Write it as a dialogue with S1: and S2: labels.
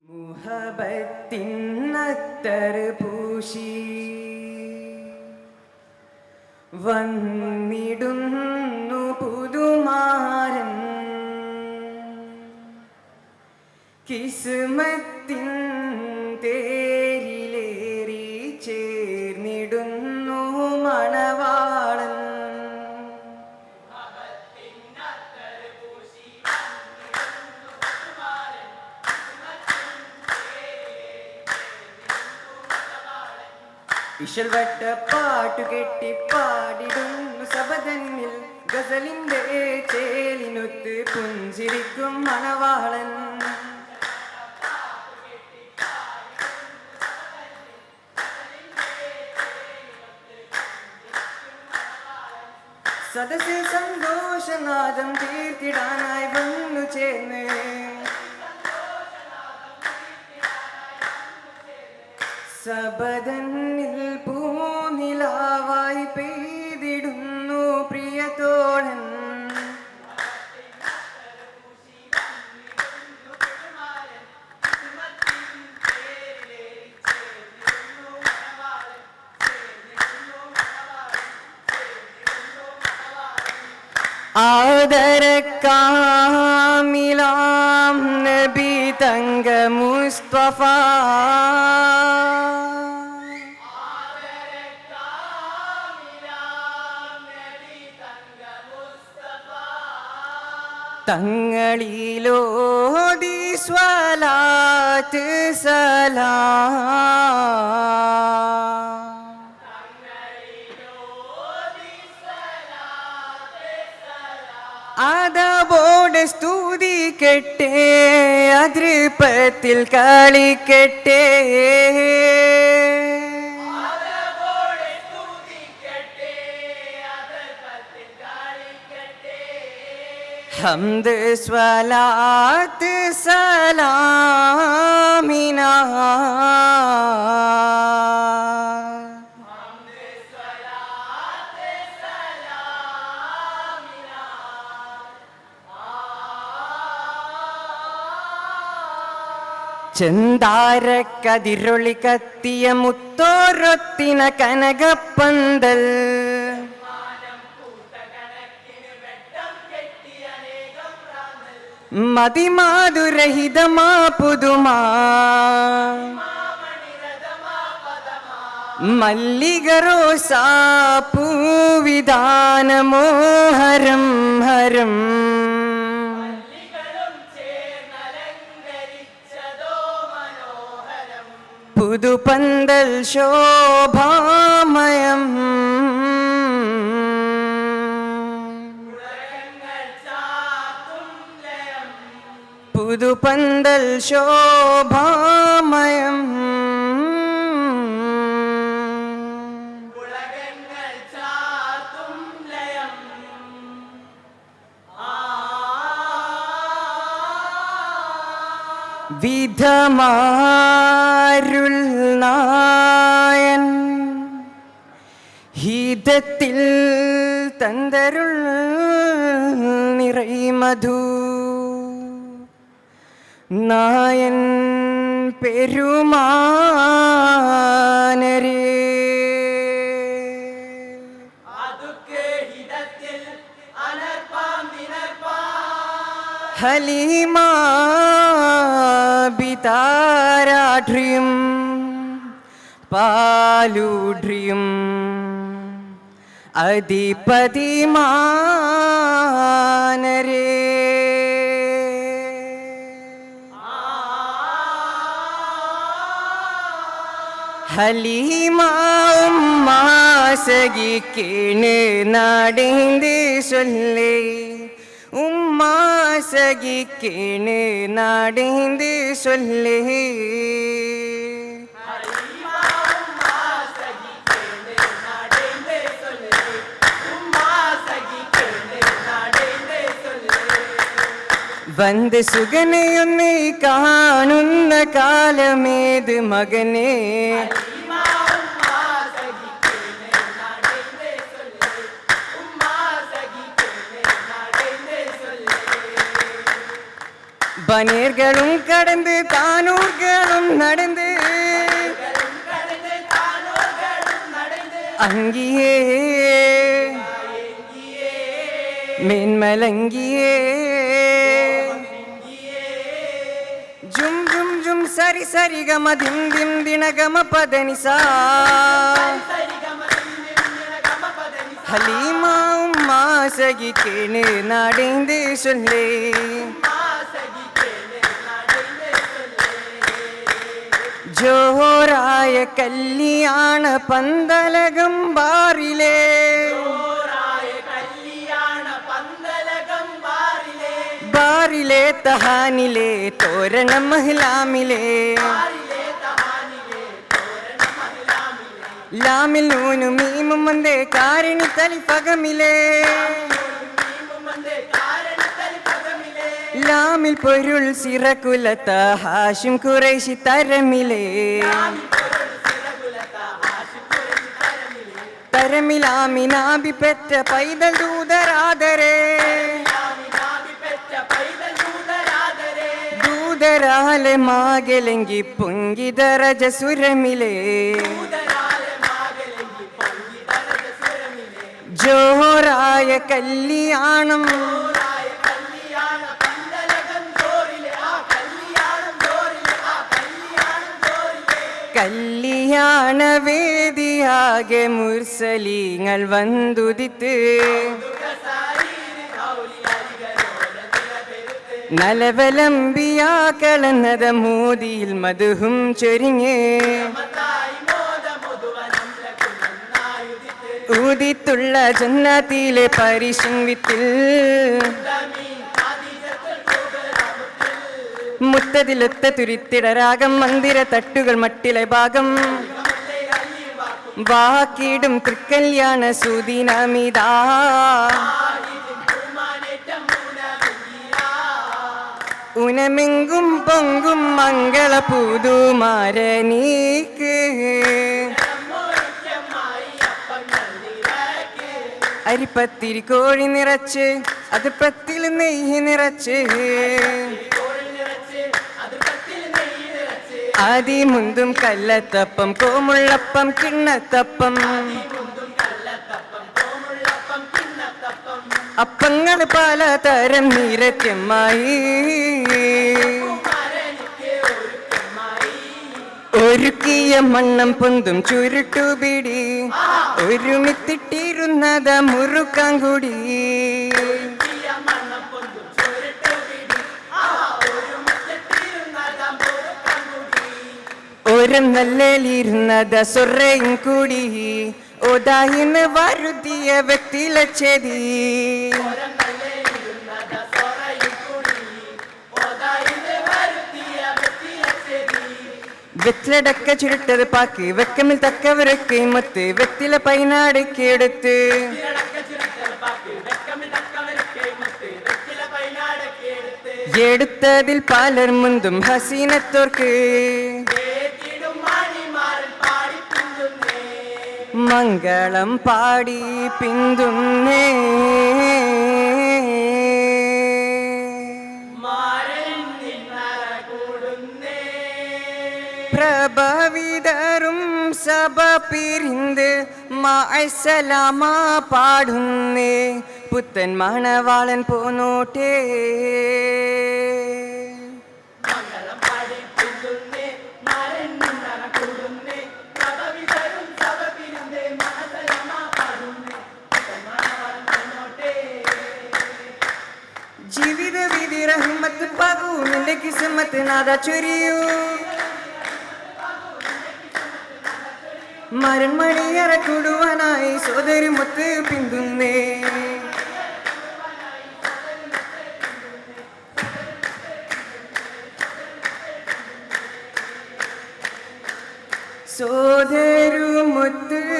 S1: മുഹബത്തിനത്തറ് പൂശി വന്നിടുന്നു പുതുമാരൻ കിസ്മത്തിൻ തേരിലേറി ചേർന്നിടുന്നു മണവാളൻ. ഇശൽവട്ട പാട്ടു കെട്ടി പാടിടുന്നു സബതന്നിൽ ഗസലിന്റെ ചേലിനൊത്ത് പുഞ്ചിരിക്കും മണവാളൻ. സദസ്സിൽ സന്തോഷനാദം തീർത്തിടാനായി വന്നു ചേർന്ന് സബദന്നിൽ പൂനിലാവായി പെയ്തിടുന്നു പ്രിയതോഴൻ. ആദരക്കാമിലാം നബി തങ്ക മുസ്തഫ തങ്ങളിലോതി സ്വലാത്ത് സലാം അതബോടെ സ്തുതിക്കട്ടെ അതൃപ്പത്തിൽ കളിക്കട്ടെ ഹംദ് സ്വലാത്ത് സലാമിനാ ചെന്താരക്കതിരൊളി കത്തിയ മുത്തോരൊത്തിന കനകപ്പന്തൽ മതിമാതുരഹിതമാ പുതുമാ മല്ലികറോസാ പൂവിധാനമോഹരം ഹരം പുതുപന്തൽ ശോഭാമയം പുതുപന്തൽ ശോഭാമയം വിധമാരുൾ നായൻ ഹിതത്തിൽ തന്തരുൾ നിറൈമധു നായൻ പെരുമാനരേ ഹലീമാ ബിതാരാഠ്രിയും പാലൂഢ്രിയും അധിപതിമാനരേ ഹലീമാ ഉമ്മാ സഖിക്കേണ് നാടേന്ത് ചൊല്ലേ ഉമ്മാ സഖിക്കേണ് നാടേന്ത് ചൊല്ലേ വന്ന് സുഗനയൊന്ന് കാണുന്ന കാലമേത് മകനെ பனீர்களும் கடந்து தானூர்களும் நடந்து அங்கியே மேன்மலங்கியே ஜும் ஜும் ஜும் சரி சரி கம திம் திம் தினகம பதனிசா ஹலீமா உம்மா சகிக்கேன்னு நாடைந்து சொல்லே ஜோராய கல்யாண பந்தலகம் பாரிலே ബാറിലെ തഹാനിലെ തോരണം മഹിലാമിലെ ലാമിൽ നൂനും മീമും വന്നേ കാരിണി തലിഫകമിലെ ലാമിൽ പൊരുൾ സിറകുലത്ത ഹാഷിം ഖുറൈശി തരമിലെ തരമിലാമിനാബി പെറ്റ പൈതൽ ദൂതരാദരേ ദൂതരാലെ മാകലെങ്കി പൊങ്കിതരജ സുരമിലെ ജോറായ കല്യാണം കല്യാണ വേദിയാകെ മുർസലീങ്ങൾ വന്നുദിത്ത് നലവലംബിയാക്കളെന്നത മോദിയിൽ മധുഹും ചൊരിഞ്ഞ് ഊതിത്തുള്ള ജന്നത്തിലെ പരിശുംവിത്തിൽ മുത്തതിലൊത്ത തുരിത്തിടരാഗം മന്ദിര തട്ടുകൾ മട്ടിലെ ഭാഗം വാക്കിടും തൃക്കല്യാണ സുദിനമിതാ ഉനമെങ്കും പൊങ്കും മംഗള പുതുമാരനീക്ക് അരിപ്പത്തിരി കോഴി നിറച്ച് അത് പത്തിൽ നെയ്യ് നിറച്ച് അതിമുന്തും കല്ലത്തപ്പം കോമുള്ളപ്പം കിണ്ണത്തപ്പം അപ്പങ്ങൾ പലതരം നിരത്യമായി ഒരുക്കിയ മണ്ണം പൊന്തും ചുരുട്ടുപിടി ഒരുമിത്തിട്ടിരുന്നത് മുറുക്കാങ്കുടി ഒരു നല്ലിരുന്നത് സൊറയും കൂടി ഒതായിന്ന് വരുത്തിയ വ്യക്തിലച്ചതി വെറ്റിലടക്ക ചുരുട്ടത് പാക്ക് വെക്കമിൽ തക്കവരൊക്കെ മൊത്ത് വെറ്റില പൈനാടൊക്കെ എടുത്ത് എടുത്തതിൽ പലർ മുന്തും ഹസീനത്തോർക്ക് മംഗളം പാടി പിന്തുന്നേ പ്രഭവിതരും സഭ പിരിന്ത് മഅസലാമ പാടുന്നേ പുത്തൻ മണവാളൻ പോന്നോട്ടേ ജീവിത വിധി റഹ്മത്ത് പകൂ നിന്റെ കിസ്മത്ത് നാദ ചൊരിയൂ മരൺമണിയറ കൂടുവാനായി സോദരി മുത്ത് പിന്തുന്നേ സോദരു മുത്ത്